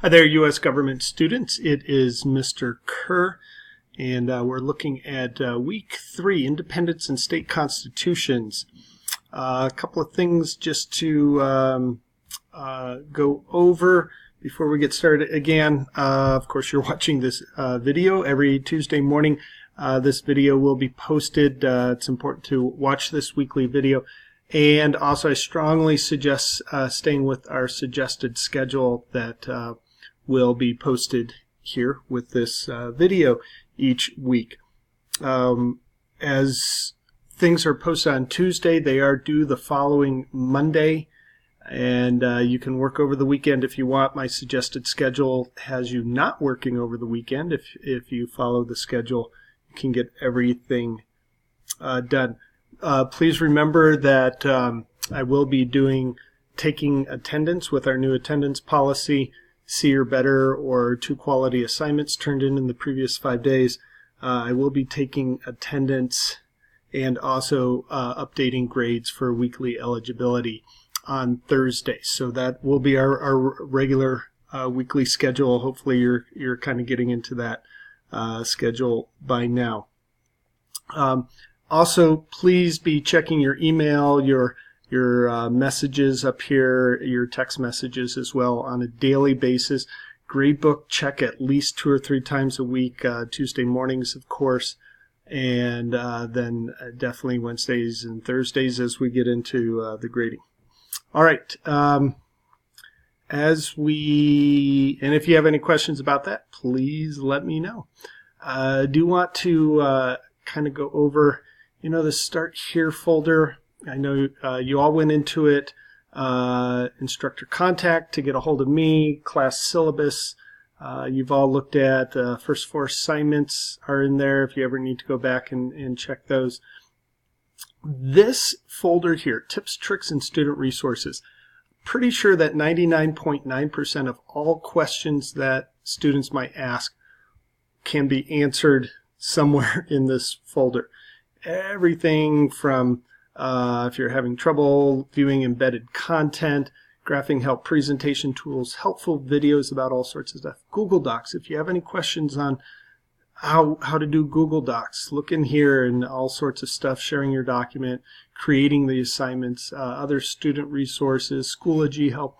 Hi there, U.S. government students. It is Mr. Kerr, and we're looking at Week 3, Independence and State Constitutions. A couple of things just to go over before we get started. Again, of course, you're watching this video every Tuesday morning. This video will be posted. It's important to watch this weekly video. And also, I strongly suggest staying with our suggested schedule that will be posted here with this video each week. As things are posted on Tuesday, they are due the following Monday, and you can work over the weekend if you want. My suggested schedule has you not working over the weekend. If you follow the schedule, you can get everything done. Please remember that I will be taking attendance with our new attendance policy, C or better, or 2 quality assignments turned in the previous 5 days. I will be taking attendance and also updating grades for weekly eligibility on Thursday. So that will be our regular weekly schedule. Hopefully you're kind of getting into that schedule by now. Also, please be checking your email, your messages up here, your text messages as well on a daily basis. Gradebook check at least 2 or 3 times a week, Tuesday mornings, of course, and then definitely Wednesdays and Thursdays as we get into the grading. All right. And if you have any questions about that, please let me know. I do want to kind of go over the Start Here folder. I know you all went into it, instructor contact to get a hold of me, class syllabus. You've all looked at first 4 assignments are in there if you ever need to go back and check those. This folder here, tips, tricks, and student resources. Pretty sure that 99.9% of all questions that students might ask can be answered somewhere in this folder. Everything from if you're having trouble viewing embedded content, graphing help, presentation tools, helpful videos about all sorts of stuff. Google Docs. If you have any questions on how to do Google Docs, look in here and all sorts of stuff, sharing your document, creating the assignments, other student resources, Schoology help.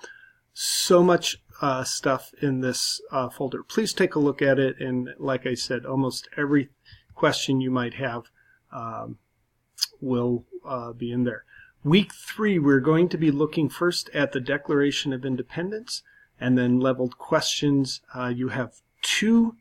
So much stuff in this folder. Please take a look at it, and like I said, almost every question you might have will be in there. Week 3, we're going to be looking first at the Declaration of Independence and then leveled questions. You have 2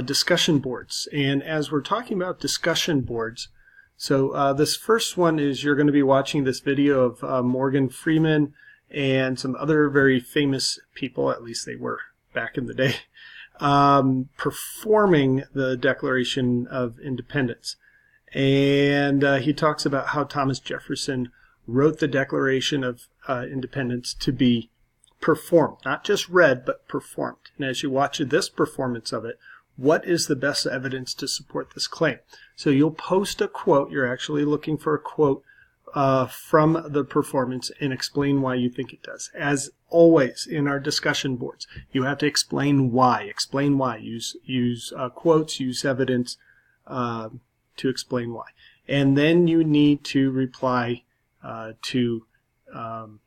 discussion boards, and as we're talking about discussion boards, so this first one is you're going to be watching this video of Morgan Freeman and some other very famous people, at least they were back in the day, performing the Declaration of Independence. And he talks about how Thomas Jefferson wrote the Declaration of Independence to be performed, not just read, but performed. And as you watch this performance of it, what is the best evidence to support this claim? So you'll post a quote. You're actually looking for a quote from the performance and explain why you think it does. As always in our discussion boards, you have to explain why. Explain why. Use quotes, use evidence to explain why. And then you need to reply to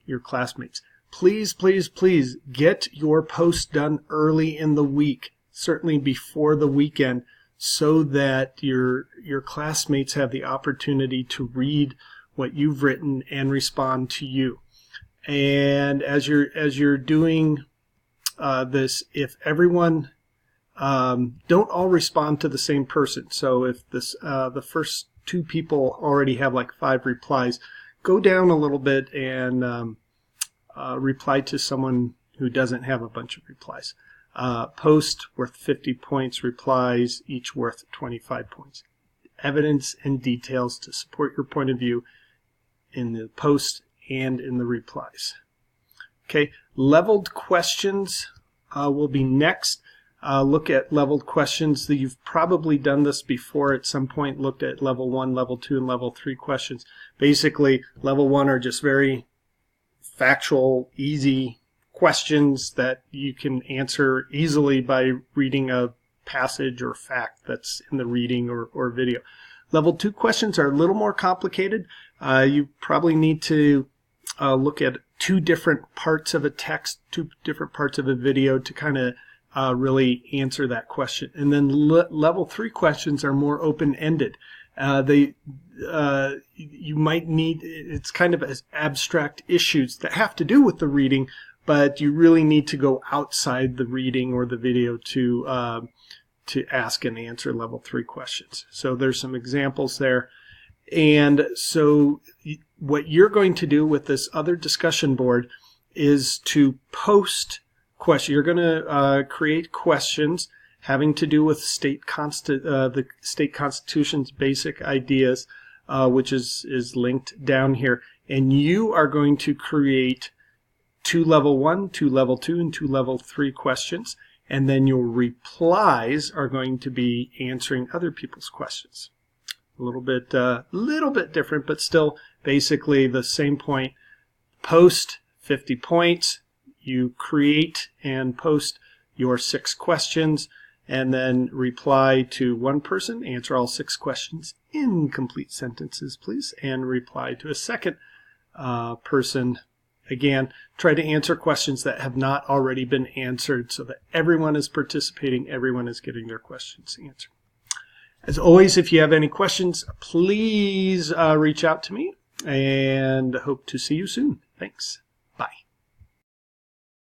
your classmates. Please, please, please get your post done early in the week, certainly before the weekend, so that your classmates have the opportunity to read what you've written and respond to you. And as you're doing this, if everyone don't all respond to the same person. So if the first 2 people already have like 5 replies, go down a little bit and reply to someone who doesn't have a bunch of replies. Post worth 50 points, replies each worth 25 points. Evidence and details to support your point of view in the post and in the replies. Okay, leveled questions will be next. Look at leveled questions. You've probably done this before at some point, looked at level 1, level 2, and level 3 questions. Basically, level 1 are just very factual, easy questions that you can answer easily by reading a passage or fact that's in the reading or video. Level 2 questions are a little more complicated. You probably need to look at 2 different parts of a text, 2 different parts of a video to kind of really answer that question. And then level 3 questions are more open-ended. You might need, it's kind of as abstract issues that have to do with the reading, but you really need to go outside the reading or the video to ask and answer level 3 questions. So there's some examples there. And so what you're going to do with this other discussion board is to post questions. You're going to create questions having to do with the state constitution's basic ideas, which is linked down here. And you are going to create 2 level 1, 2 level 2, and 2 level 3 questions. And then your replies are going to be answering other people's questions. A little bit different, but still basically the same point. Post 50 points. You create and post your 6 questions, and then reply to one person, answer all 6 questions in complete sentences, please, and reply to a second person. Again, try to answer questions that have not already been answered so that everyone is participating, everyone is getting their questions answered. As always, if you have any questions, please reach out to me, and hope to see you soon. Thanks.